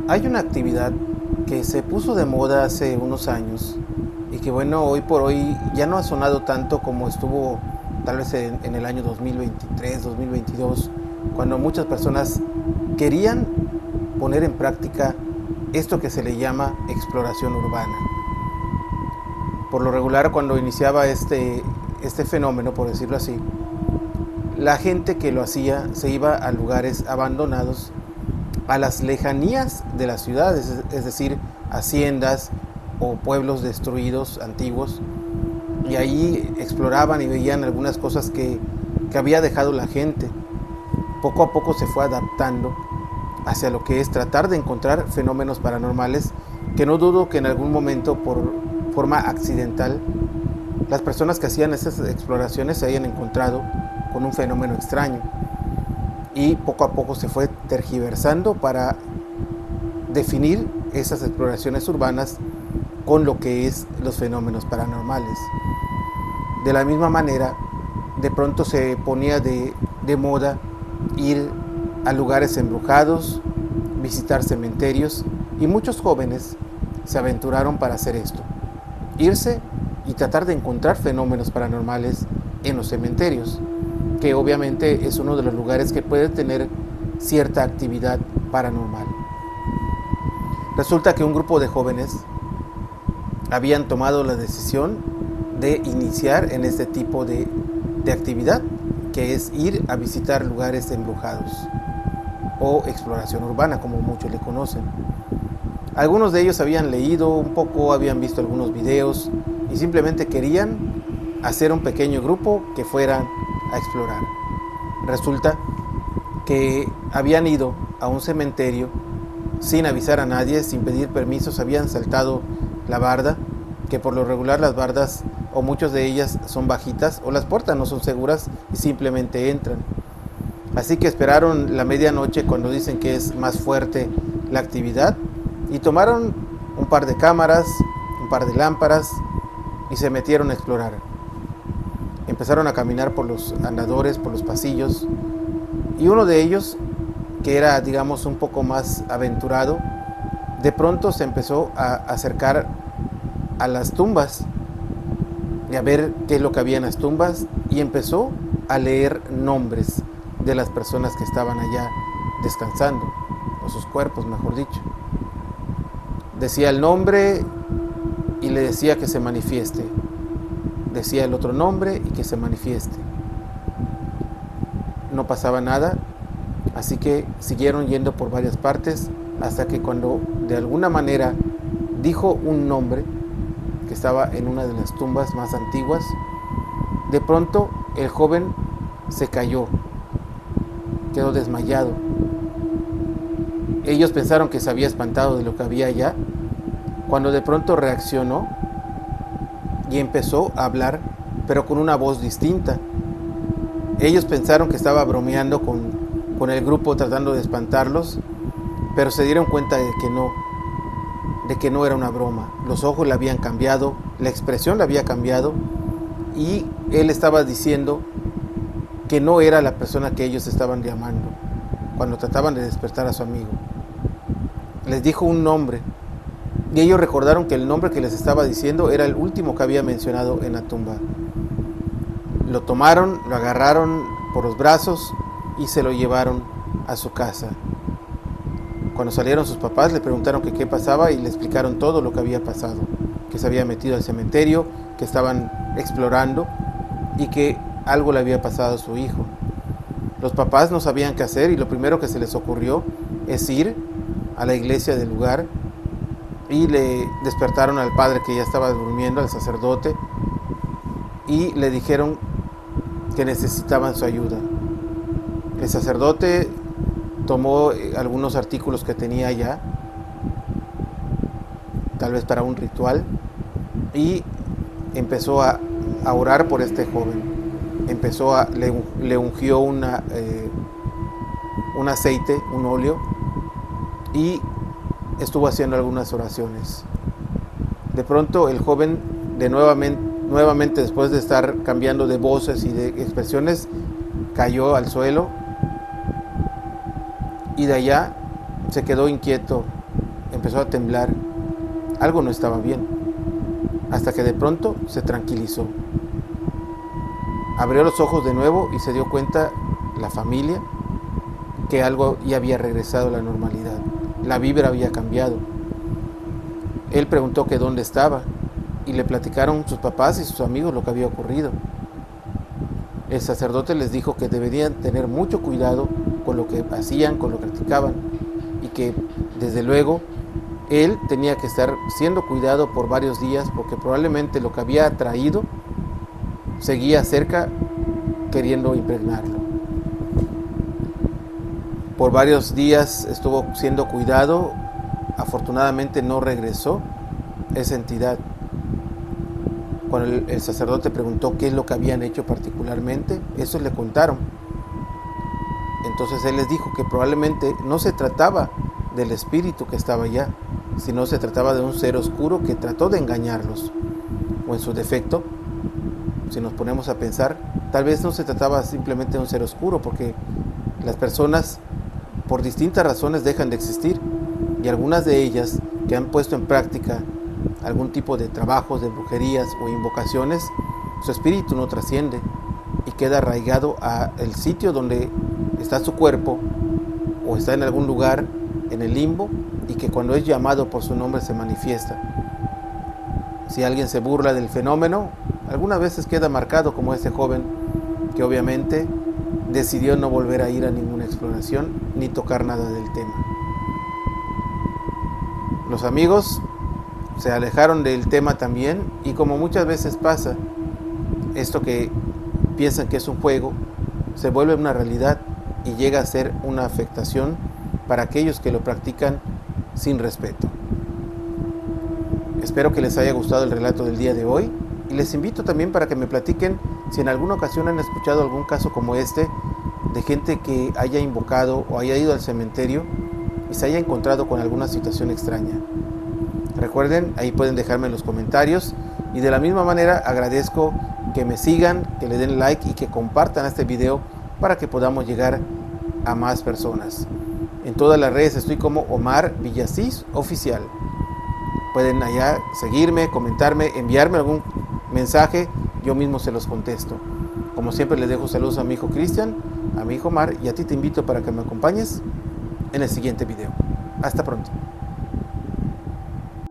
Hay una actividad que se puso de moda hace unos años y que bueno, hoy por hoy ya no ha sonado tanto como estuvo tal vez en el año 2023, 2022, cuando muchas personas querían poner en práctica esto que se le llama exploración urbana. Por lo regular, cuando iniciaba este fenómeno, por decirlo así, la gente que lo hacía se iba a lugares abandonados, a las lejanías de las ciudades, es decir, haciendas o pueblos destruidos, antiguos, y ahí exploraban y veían algunas cosas que había dejado la gente. Poco a poco se fue adaptando hacia lo que es tratar de encontrar fenómenos paranormales, que no dudo que en algún momento, por forma accidental, las personas que hacían esas exploraciones se hayan encontrado con un fenómeno extraño. Y poco a poco se fue tergiversando para definir esas exploraciones urbanas con lo que es los fenómenos paranormales. De la misma manera, de pronto se ponía de moda ir a lugares embrujados, visitar cementerios, y muchos jóvenes se aventuraron para hacer esto, irse y tratar de encontrar fenómenos paranormales en los cementerios, que obviamente es uno de los lugares que puede tener cierta actividad paranormal. Resulta que un grupo de jóvenes habían tomado la decisión de iniciar en este tipo de actividad, que es ir a visitar lugares embrujados o exploración urbana, como muchos le conocen. Algunos de ellos habían leído un poco, habían visto algunos videos y simplemente querían hacer un pequeño grupo que fueran a explorar. Resulta que habían ido a un cementerio sin avisar a nadie, sin pedir permisos, habían saltado la barda, que por lo regular las bardas o muchas de ellas son bajitas o las puertas no son seguras y simplemente entran. Así que esperaron la medianoche, cuando dicen que es más fuerte la actividad, y tomaron un par de cámaras, un par de lámparas y se metieron a explorar. Empezaron a caminar por los andadores, por los pasillos, y uno de ellos, que era digamos un poco más aventurado, de pronto se empezó a acercar a las tumbas y a ver qué es lo que había en las tumbas, y empezó a leer nombres de las personas que estaban allá descansando, o sus cuerpos mejor dicho. Decía el nombre y le decía que se manifieste. Decía el otro nombre y que se manifieste. No pasaba nada, así que siguieron yendo por varias partes, hasta que cuando de alguna manera dijo un nombre que estaba en una de las tumbas más antiguas, de pronto el joven se cayó, quedó desmayado. Ellos pensaron que se había espantado de lo que había allá, cuando de pronto reaccionó y empezó a hablar, pero con una voz distinta. Ellos pensaron que estaba bromeando con el grupo, tratando de espantarlos, pero se dieron cuenta de que no era una broma. Los ojos le habían cambiado, la expresión le había cambiado, y él estaba diciendo que no era la persona que ellos estaban llamando cuando trataban de despertar a su amigo. Les dijo un nombre, y ellos recordaron que el nombre que les estaba diciendo era el último que había mencionado en la tumba. Lo tomaron, lo agarraron por los brazos y se lo llevaron a su casa. Cuando salieron sus papás le preguntaron que qué pasaba, y le explicaron todo lo que había pasado, que se había metido al cementerio, que estaban explorando y que algo le había pasado a su hijo. Los papás no sabían qué hacer, y lo primero que se les ocurrió es ir a la iglesia del lugar, y le despertaron al padre que ya estaba durmiendo, al sacerdote, y le dijeron que necesitaban su ayuda. El sacerdote tomó algunos artículos que tenía allá, tal vez para un ritual, y empezó a orar por este joven. Le ungió un aceite, un óleo, y estuvo haciendo algunas oraciones. De pronto el joven, nuevamente después de estar cambiando de voces y de expresiones, cayó al suelo, y de allá se quedó inquieto empezó a temblar. Algo no estaba bien, hasta que de pronto se tranquilizó. Abrió los ojos de nuevo y se dio cuenta la familia que algo ya había regresado a la normalidad. La vibra había cambiado. Él preguntó que dónde estaba y le platicaron sus papás y sus amigos lo que había ocurrido. El sacerdote les dijo que deberían tener mucho cuidado con lo que hacían, con lo que practicaban, y que desde luego él tenía que estar siendo cuidado por varios días porque probablemente lo que había traído seguía cerca queriendo impregnarlo. Por varios días estuvo siendo cuidado. Afortunadamente no regresó esa entidad. Cuando el sacerdote preguntó qué es lo que habían hecho particularmente, eso le contaron. Entonces él les dijo que probablemente no se trataba del espíritu que estaba allá, sino se trataba de un ser oscuro que trató de engañarlos. O en su defecto, si nos ponemos a pensar, tal vez no se trataba simplemente de un ser oscuro, porque las personas por distintas razones dejan de existir, y algunas de ellas que han puesto en práctica algún tipo de trabajos, de brujerías o invocaciones, su espíritu no trasciende y queda arraigado al sitio donde está su cuerpo, o está en algún lugar en el limbo, y que cuando es llamado por su nombre se manifiesta. Si alguien se burla del fenómeno, algunas veces queda marcado, como este joven que obviamente decidió no volver a ir a ninguna exploración ni tocar nada del tema. Los amigos se alejaron del tema también, y como muchas veces pasa, esto que piensan que es un juego se vuelve una realidad y llega a ser una afectación para aquellos que lo practican sin respeto. Espero que les haya gustado el relato del día de hoy, y les invito también para que me platiquen si en alguna ocasión han escuchado algún caso como este, de gente que haya invocado o haya ido al cementerio y se haya encontrado con alguna situación extraña. Recuerden, ahí pueden dejarme en los comentarios, y de la misma manera agradezco que me sigan, que le den like y que compartan este video para que podamos llegar a más personas. En todas las redes estoy como Omar Villasís Oficial. Pueden allá seguirme, comentarme, enviarme algún mensaje, yo mismo se los contesto. Como siempre les dejo saludos a mi hijo Cristian, a mi hijo Omar, y a ti te invito para que me acompañes en el siguiente video. Hasta pronto.